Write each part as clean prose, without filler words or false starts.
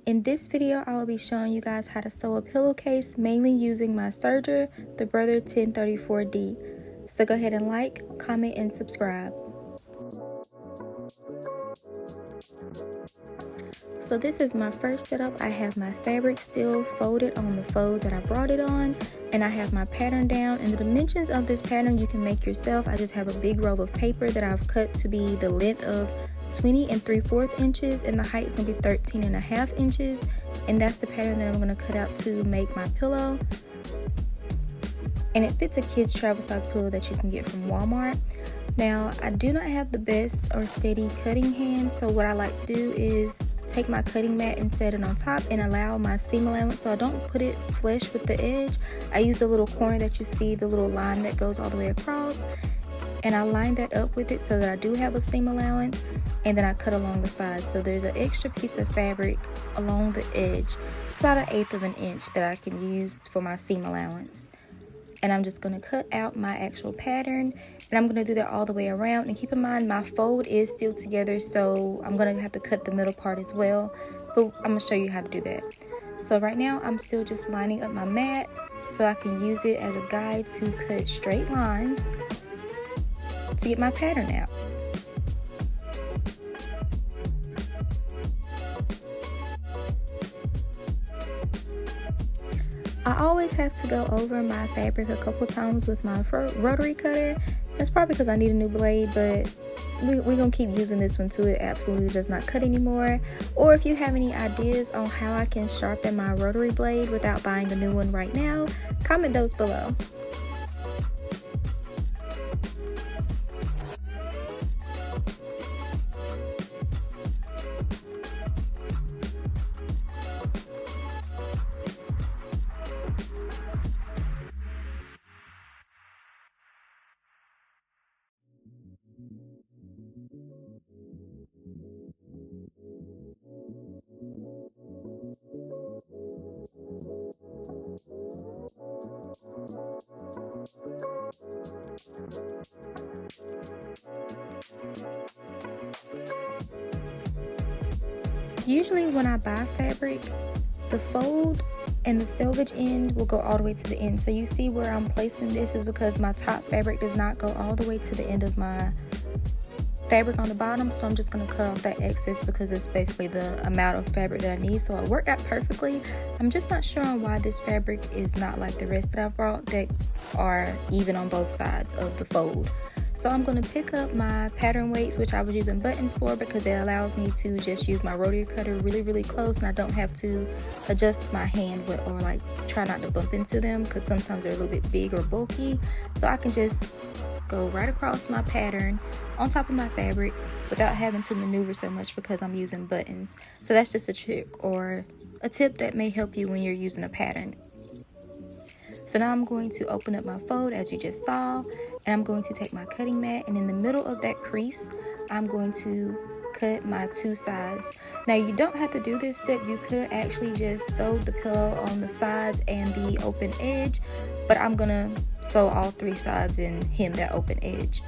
In this video, I will be showing you guys how to sew a pillowcase, mainly using my Serger, the Brother 1034D. So go ahead and like, comment, and subscribe. So this is my first setup. I have my fabric still folded on the fold that I brought it on, and I have my pattern down, and the dimensions of this pattern you can make yourself. I just have a big roll of paper that I've cut to be the length of 20 3/4 inches, and the height is going to be 13.5 inches, and that's the pattern that I'm going to cut out to make my pillow. And it fits a kid's travel size pillow that you can get from Walmart. Now, I do not have the best or steady cutting hand, so what I like to do is take my cutting mat and set it on top and allow my seam allowance, so I don't put it flush with the edge. I use the little corner that you see, the little line that goes all the way across, and I line that up with it so that I do have a seam allowance, and then I cut along the sides. So there's an extra piece of fabric along the edge. It's about 1/8 of an inch that I can use for my seam allowance. And I'm just going to cut out my actual pattern, and I'm going to do that all the way around. And keep in mind, my fold is still together, so I'm going to have to cut the middle part as well, but I'm going to show you how to do that. So right now I'm still just lining up my mat so I can use it as a guide to cut straight lines to get my pattern out. I always have to go over my fabric a couple times with my rotary cutter. That's probably because I need a new blade, but we're going to keep using this one too. It absolutely does not cut anymore. Or if you have any ideas on how I can sharpen my rotary blade without buying a new one right now, comment those below. Usually when I buy fabric, the fold and the selvage end will go all the way to the end. So you see where I'm placing this is because my top fabric does not go all the way to the end of my fabric on the bottom, so I'm just going to cut off that excess because it's basically the amount of fabric that I need. So it worked out perfectly. I'm just not sure on why this fabric is not like the rest that I've brought that are even on both sides of the fold. So I'm going to pick up my pattern weights, which I was using buttons for because it allows me to just use my rotary cutter really close, and I don't have to adjust my hand or like try not to bump into them because sometimes they're a little bit big or bulky. So I can just go right across my pattern on top of my fabric without having to maneuver so much because I'm using buttons. So that's just a trick or a tip that may help you when you're using a pattern. So now I'm going to open up my fold as you just saw, and I'm going to take my cutting mat, and in the middle of that crease I'm going to cut my two sides. Now you don't have to do this step. You could actually just sew the pillow on the sides and the open edge, but I'm gonna sew all three sides and hem that open edge.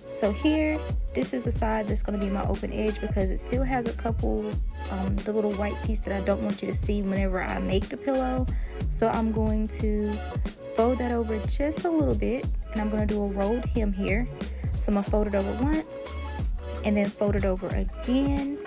So here, this is the side that's going to be my open edge because it still has a couple the little white piece that I don't want you to see whenever I make the pillow. So I'm going to fold that over just a little bit, and I'm going to do a rolled hem here. So I'm going to fold it over once and then fold it over again.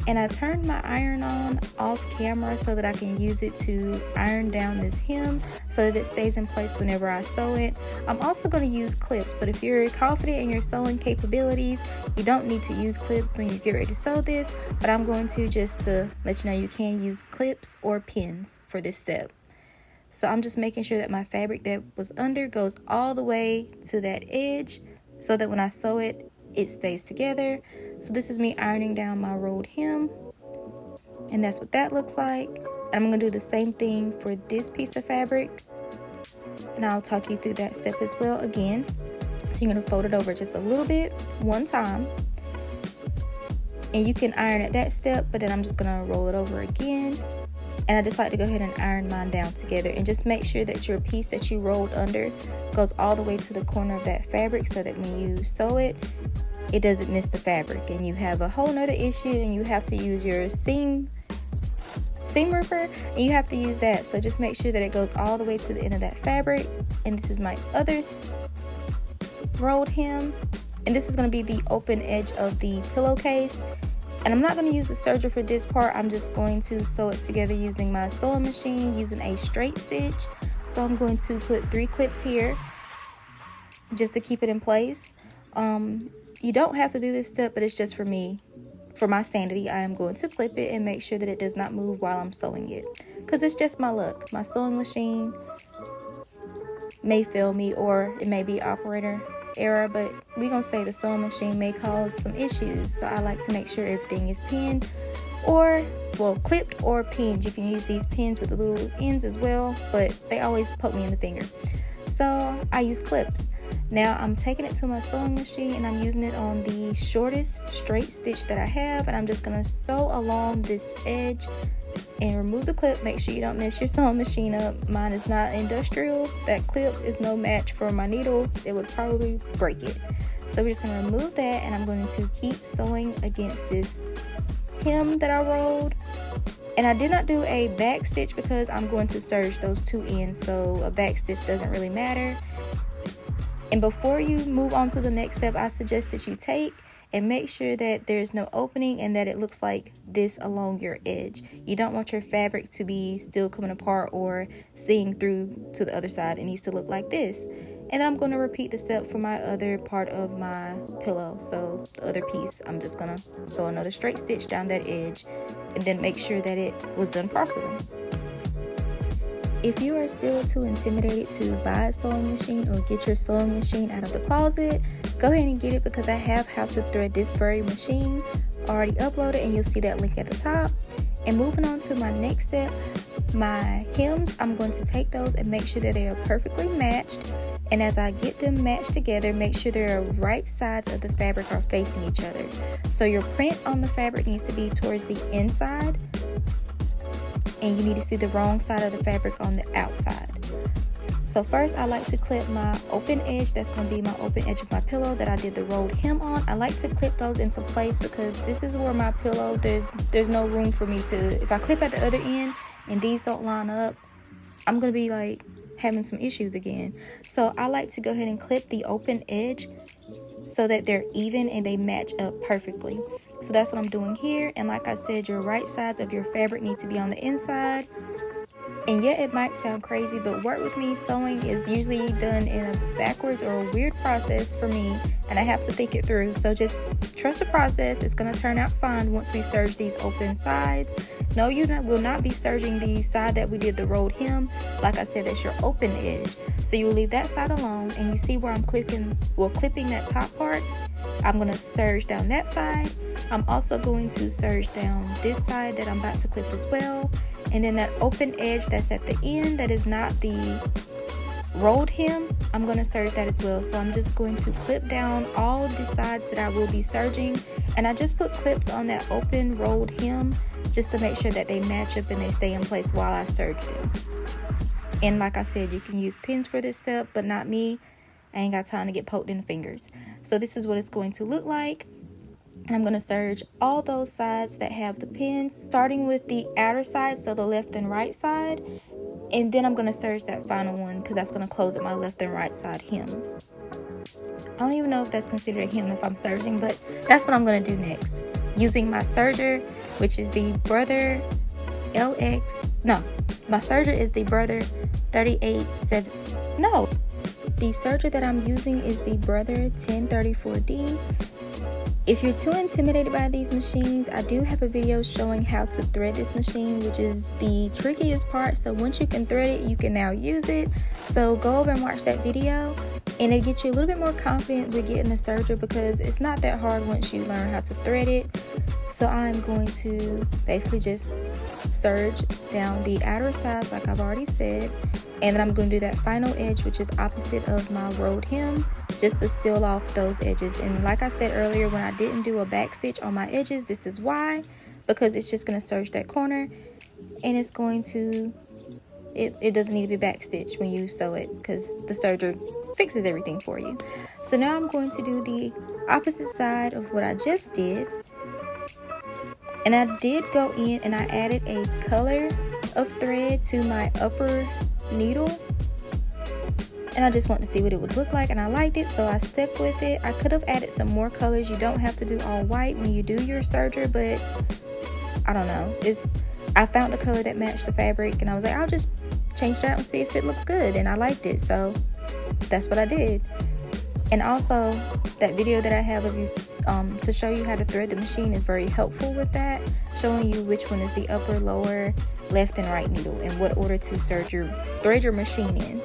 And I turned my iron on off camera so that I can use it to iron down this hem so that it stays in place whenever I sew it. I'm also going to use clips, but if you're confident in your sewing capabilities, you don't need to use clips when you get ready to sew this. But I'm going to just let you know you can use clips or pins for this step. So I'm just making sure that my fabric that was under goes all the way to that edge so that when I sew it, it stays together. So this is me ironing down my rolled hem, and that's what that looks like. And I'm going to do the same thing for this piece of fabric, and I'll talk you through that step as well again. So you're going to fold it over just a little bit one time, and you can iron at that step, but then I'm just going to roll it over again. And I just like to go ahead and iron mine down together, and just make sure that your piece that you rolled under goes all the way to the corner of that fabric so that when you sew it, it doesn't miss the fabric and you have a whole nother issue and you have to use your seam seam ripper, and you have to use that. So just make sure that it goes all the way to the end of that fabric. And this is my other rolled hem, and this is going to be the open edge of the pillowcase. And I'm not going to use the serger for this part. I'm just going to sew it together using my sewing machine, using a straight stitch. So I'm going to put 3 clips here just to keep it in place. You don't have to do this step, but it's just for me. For my sanity, I am going to clip it and make sure that it does not move while I'm sewing it, because it's just my luck. My sewing machine may fail me, or it may be operator error, but we're gonna say the sewing machine may cause some issues. So I like to make sure everything is pinned, or well, clipped or pinned. You can use these pins with the little ends as well, but they always poke me in the finger, so I use clips. Now I'm taking it to my sewing machine and I'm using it on the shortest straight stitch that I have, and I'm just gonna sew along this edge and remove the clip. Make sure you don't mess your sewing machine up. Mine is not industrial. That clip is no match for my needle. It would probably break it. So we're just gonna remove that, and I'm going to keep sewing against this hem that I rolled. And I did not do a back stitch because I'm going to serge those 2 ends, so a back stitch doesn't really matter. And before you move on to the next step, I suggest that you take and make sure that there's no opening and that it looks like this along your edge. You don't want your fabric to be still coming apart or seeing through to the other side. It needs to look like this. And then I'm going to repeat the step for my other part of my pillow. So the other piece, I'm just going to sew another straight stitch down that edge and then make sure that it was done properly. If you are still too intimidated to buy a sewing machine or get your sewing machine out of the closet, go ahead and get it, because I have how to thread this very machine already uploaded, and you'll see that link at the top. And moving on to my next step, my hems, I'm going to take those and make sure that they are perfectly matched. And as I get them matched together, make sure their right sides of the fabric are facing each other. So your print on the fabric needs to be towards the inside, and you need to see the wrong side of the fabric on the outside. So first, I like to clip my open edge. That's going to be my open edge of my pillow that I did the rolled hem on. I like to clip those into place because this is where my pillow, there's no room for me to, if I clip at the other end and these don't line up, I'm going to be like having some issues again. So I like to go ahead and clip the open edge so that they're even and they match up perfectly. So that's what I'm doing here. And like I said, your right sides of your fabric need to be on the inside. And yeah, it might sound crazy, but work with me. Sewing is usually done in a backwards or a weird process for me, and I have to think it through. So just trust the process. It's going to turn out fine once we serge these open sides. No, you will not be serging the side that we did the rolled hem. Like I said, that's your open edge. So you will leave that side alone, and you see where I'm clipping that top part. I'm going to serge down that side. I'm also going to serge down this side that I'm about to clip as well. And then that open edge that's at the end that is not the rolled hem, I'm going to serge that as well. So I'm just going to clip down all the sides that I will be serging. And I just put clips on that open rolled hem just to make sure that they match up and they stay in place while I serge them. And like I said, you can use pins for this step, but not me. I ain't got time to get poked in the fingers. So this is what it's going to look like. And I'm going to serge all those sides that have the pins, starting with the outer side, so the left and right side. And then I'm going to serge that final one because that's going to close at my left and right side hems. I don't even know if that's considered a hem if I'm serging, but that's what I'm going to do next. Using my serger, which is the Brother my serger is the Brother 387. The serger that I'm using is the Brother 1034D. If you're too intimidated by these machines, I do have a video showing how to thread this machine, which is the trickiest part. So once you can thread it, you can now use it. So go over and watch that video, and it'll get you a little bit more confident with getting a serger because it's not that hard once you learn how to thread it. So I'm going to basically just serge down the outer sides like I've already said, and then I'm going to do that final edge, which is opposite of my rolled hem, just to seal off those edges. And like I said earlier, when I didn't do a back stitch on my edges, this is why, because it's just going to serge that corner, and it's going to it doesn't need to be back stitched when you sew it because the serger fixes everything for you. So now I'm going to do the opposite side of what I just did. And And I did go in and I added a color of thread to my upper needle, and I just want to see what it would look like, and I liked it, so I stuck with it. I could have added some more colors. You don't have to do all white when you do your serger, but I don't know, I found a color that matched the fabric, and I was like, I'll just change it out and see if it looks good, and I liked it, so that's what I did. And also, that video that I have of you to show you how to thread the machine is very helpful with that, showing you which one is the upper, lower, left, and right needle, and what order to thread your machine in.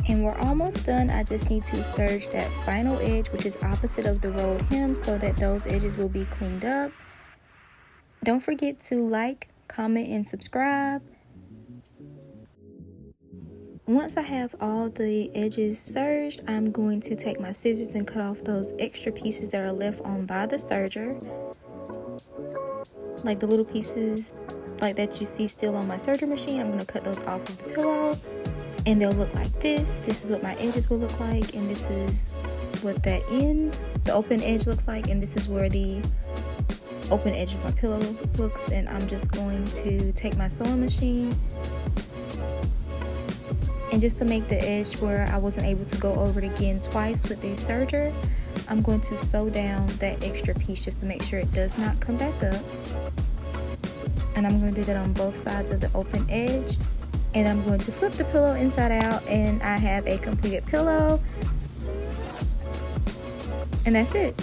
And we're almost done. I just need to serge that final edge, which is opposite of the rolled hem, so that those edges will be cleaned up. Don't forget to like, comment, and subscribe. Once I have all the edges serged, I'm going to take my scissors and cut off those extra pieces that are left on by the serger. Like the little pieces like that you see still on my serger machine, I'm going to cut those off of the pillow. And they'll look like this. This is what my edges will look like, and this is what the open edge looks like, and this is where the open edge of my pillow looks. And I'm just going to take my sewing machine, and just to make the edge where I wasn't able to go over it again twice with the serger, I'm going to sew down that extra piece just to make sure it does not come back up. And I'm going to do that on both sides of the open edge. And I'm going to flip the pillow inside out, and I have a completed pillow. And that's it.